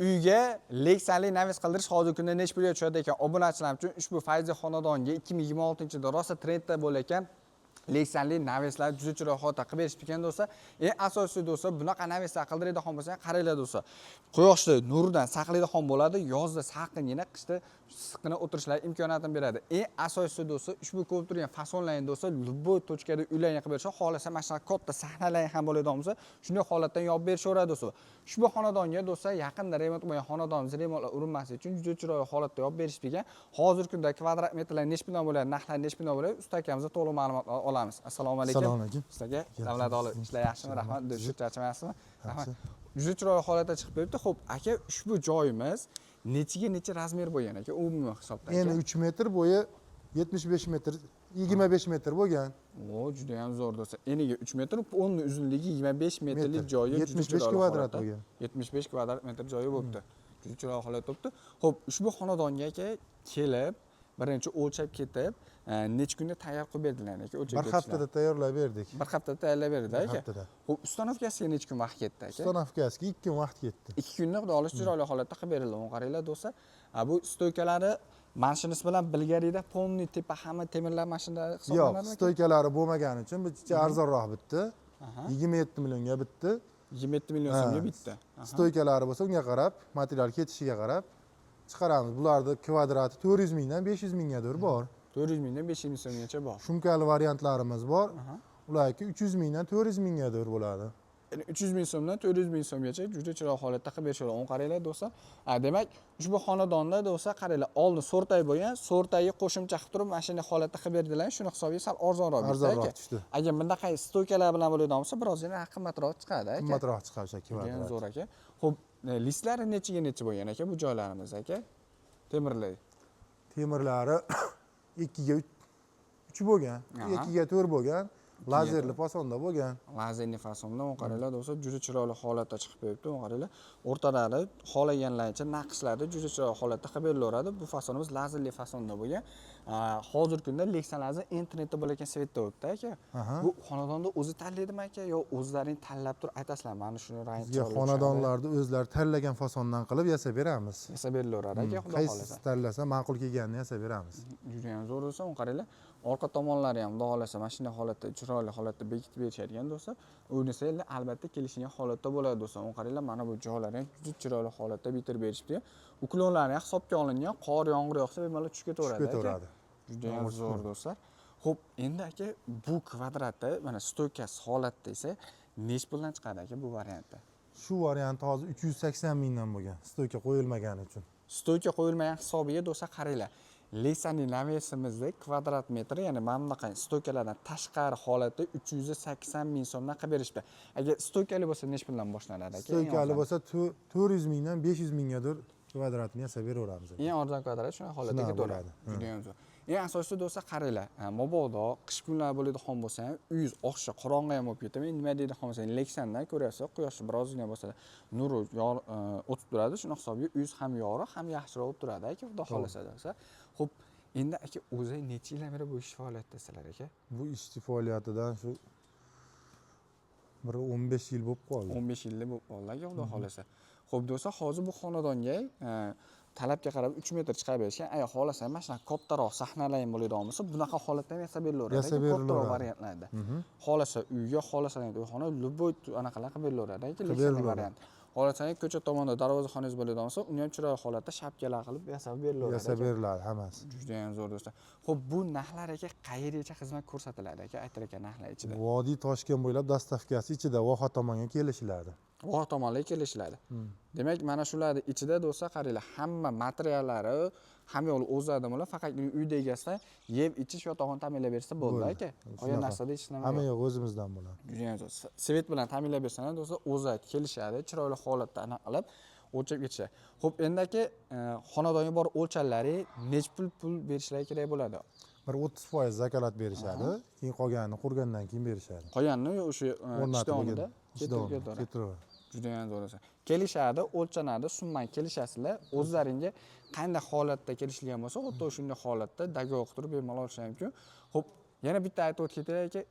uyga leksiyali navis qildirish hozirgi kunda necha pulga tushadi ekan obunachilar uchun ushbu Fayzi xonadonga 2026-yilda rosa trendda bo'layotgan leksiyali navislar juda chiroyli holatda qilib berishib ekan do'stlar. Eng asosiysi do'stlar, bunaqa navislar qildiradigan bo'lsa, qaranglar do'stlar. Quyoshni nuridan saqlaydigan bo'ladi, yozda salqingina, qishda issiqqina o'tirishlar imkoniyatini beradi. Eng asosiysi do'stlar, ushbu ko'rib turgan fasonlarni do'stlar, любой точкада uylarni qilib berishsa, xohlasa mana shunaqa katta sahnalar ham bo'ladigan bo'lsa, shunday holatdan yopib berishaveradi do'stlar. Ushbu xonadonga do'stlar yaqinda remont bo'lgan xonadonimiz remontlar urinmaslik uchun juda chiroyli holatda yopib berishib ekan. Hozirgi kunda kvadrat metrlar necha puldan bo'ladi, narxlar necha puldan bo'ladi, usta akamizdan to'liq ma'lumotlar olamiz. Assalomu alaykum. Assalomu alaykum. Ustaga davlat olib ishlar yaxshimi? Rahmat. Shu charchamayapsizmi? Rahmat. Juda chiroyli holatda chiqib beribdi. Xo'p, aka, ushbu joyimiz necha razmer bo'lgan aka, umumiy hisobda? Endi 3 metr bo'yi 75 metr, 25 metr bo'lgan. O, juda ham zo'r do'stlar. Eniga 3 metr, o'nni uzunligi 25 metrlik joyi, 75 kvadrat bo'lgan. 75 kvadrat metr joyi bo'libdi. Juda chiroyli holatda bo'libdi. Xo'p, ushbu xonadonga aka kelib, birinchi o'lchab ketib, necha kunda tayyor qilib berdilar aka? Bir haftada tayyorlab berdik. Bir haftada tayyorlab berdi aka. Haftada. Xo'p, ustanovkasiga necha kun vaqt ketdi aka? Ustanovkasiga 2 kun vaqt ketdi. 2 kunda xudo xohlasa chiroyli holatda qilib berildi. Qaranglar do'stlar. Bu stoykalari mashinasi bilan bilgarida polni tepa hamma temirlar mashinada hisoblanadimi? Yo'q, stoykalari bo'lmagani uchun bitta arzonroq bitdi. 27 millionga bitdi. 27 million so'mga bitdi. Stoykalari bo'lsa unga qarab, material ketishiga qarab chiqaramiz. Bularning kvadrati 400 mingdan 500 minggadir bor. 400 mingdan 500 ming so'mgacha bor. Shumkali variantlarimiz bor. Ularga 300 mingdan 400 minggadir bo'ladi. 300 ming so'mdan 400 ming so'mgacha juda chiroyli holatda qilib berishadi. Qaranglar do'stlar. Demak, ushbu xonadonda do'stlar qaranglar, oldin so'rtay bo'lgan, so'rtayga qo'shimcha qilib turib, mashina holatda qilib berdilar. Shuni hisobiga sal arzonroq tushdi. Agar bundaqa stoykalar bilan bo'ladigan bo'lsa, birozgina qimmatroq chiqadi aka. Qimmatroq chiqadi aka. Juda zo'r aka. Xo'p, listlari necha bo'lgan aka bu joylarimiz aka? Temirlar. Temirlari 2 ga 3 bo'lgan, 2 ga 4 bo'lgan. Lazerli fasonda bo'lgan. Lazerli fasonda qaranglar do'stlar, juda chiroyli holatda chiqib beribdi. Qaranglar, o'rtalari xohlaganlaricha naqshlarda juda chiroyli holatda qilib berilaveradi. Bu fasonimiz lazerli fasonda bo'lgan. Hozirgi kunda leksiyalarimiz internetda bo'layotgan svetda o'tdi aka. Bu xonadonda o'zi tanlaydimi aka yo o'zlaring tanlab turib aytasizlar, mana shuni rang chiroyli. Xonadonlarda o'zlari tanlagan fasondan qilib yasab beramiz. Yasab berilaveradi aka, xudo xolasa. Qaysi tanlasa ma'qul kelganini yasab beramiz. Juda ham zo'r do'stlar, qaranglar. Orqa tomonlari ham xudo xolasa mashina holatda chiroyli holatda bekitib berishadigan do'stlar. Unisi albatta kelishgan holatda bo'ladi do'stlar. Qaranglar, mana bu joylar ham juda chiroyli holatda bitirib berishibdi. Uklonlari ham hisobga olingan, qor yomg'ir yog'sa bemalol tushib ketaveradi. Juda ham zo'r do'stlar. Xo'p, endi aka bu kvadratda mana stoykasi holatda esa nech puldan chiqadi aka bu variantda? Shu variant hozir 380 mingdan bo'lgan, stoyka qo'yilmagani uchun. Stoyka qo'yilmagan hisobiga do'stlar qaranglar. Leksiyali navesimizda kvadrat metri, ya'ni mana bunaqa stoykalardan tashqari holatda 380 ming so'mdan qilib berishdi. Agar stoykali bo'lsa nech puldan boshlanadi aka? Stoykali bo'lsa 400 mingdan 500 minggadir kvadratini yasab beraveramiz. Eng arzon kvadrat shunday holatda ketaveradi. Juda ham zo'r. Eng asosiysi do'stlar qaranglar, mabodo qish kunlari bo'ladigan bo'lsa ham, uyingiz oqsha qorong'i ham bo'lib ketadi. Nima deydigan bo'lsa, leksiyadan ko'ryapsiz, quyoshni birozgina bo'lsa nuri o'tib turadi. Shuni hisobiga uyingiz ham yorug', ham yaxshiroq bo'lib turadi aka, xudo xolasa do'stlar. Xo'p, endi aka o'zi necha yildan beri bu ish faoliyatdasizlar aka? Bu ish faoliyatidan shu bir 15 yil bo'lib qoldi. 15 yilda bo'lib qoldi aka, xudo xolasa. Xo'p do'stlar, hozir bu xonadonga talabga qarab 3 metr chiqarib berishgan. Agar xohlasa, mana shunaqa kattaroq sahnalar ham bo'ladigan bo'lsa, bunaqa holatda ham yasab berilaveradi. Kattaroq variantlarda. Xohlasa uyga, xohlasa to'yxona, любой anaqalar qilib berilaveradi aka, leksiya variant. Xohlasangiz ko'cha tomonda darvozaxonangiz bo'ladigan bo'lsa, uni ham chiroyli holatda shapkalar qilib yasab berilaveradi. Yasab beriladi hammasi. Juda ham zo'r do'stlar. Xo'p, bu narxlar aka qayergacha xizmat ko'rsatiladi aka? Aytar ekan narxlar ichida. Vodiy Toshkent bo'ylab dastavkasi ichida Voha tomonga kelishiladi. Voha tomonga kelishiladi. Demak, mana shularning ichida do'stlar qaranglar, hamma materiallari, hamma yo'li o'zlari bilan faqat uyda egasida yeb ichish yotog'ini ta'minlab bersa bo'ldi aka. Qolgan narsada hech nima yo'q. Hamma yo'q o'zimizdan bo'ladi. Juda ham zo'r. Svet bilan ta'minlab bersalar do'stlar o'zlari kelishadi, chiroyli holatda aniq qilib o'lchab ketishadi. Xo'p, endi aka xonadonga borib o'lchanlari nech pul berishlari kerak bo'ladi? Bir 30% zakalat berishadi, keyin qolganini qurgandan keyin berishadi. Qolganini o'sha ishtonida ketaveradi. Juda ham zo'r. Kelishadi, o'lchanadi, summa kelishasizlar. O'zlaringga qanday holatda kelishilgan bo'lsa, xuddi shunday holatda dago qilib bemalol olishingiz mumkin. Xo'p, Yana bitta aytib o'tib ketay aka,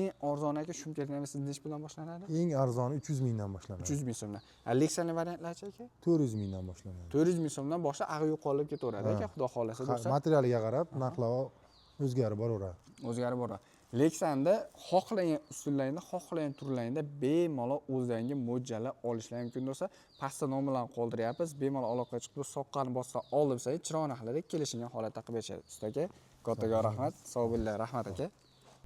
eng arzon aka shumkak navasi necha puldan boshlanadi? Eng arzoni 300 mingdan boshlanadi. 300 ming so'mdan. Leksiyali variantlarchi aka? 400 mingdan boshlanadi. 400 ming so'mdan boshlab ag'i yo'qolib ketaveradi aka, xudo xolasa do'stlar. Materialiga qarab narxlar o'zgarib boraveradi. O'zgarib boradi. Leksanda xohlagan usullaringda, xohlagan turlaringda bemalol o'zlaringga mo'ljallab olishlar mumkin do'stlar. Pastda nomerlarni qoldiryapmiz. Bemalol aloqaga chiqib, soqqani bossa olib, Chiroq narxlarda kelishilgan holatda qilib berishadi. Usta aka, kattaga rahmat. Sog' bo'linglar, rahmat aka.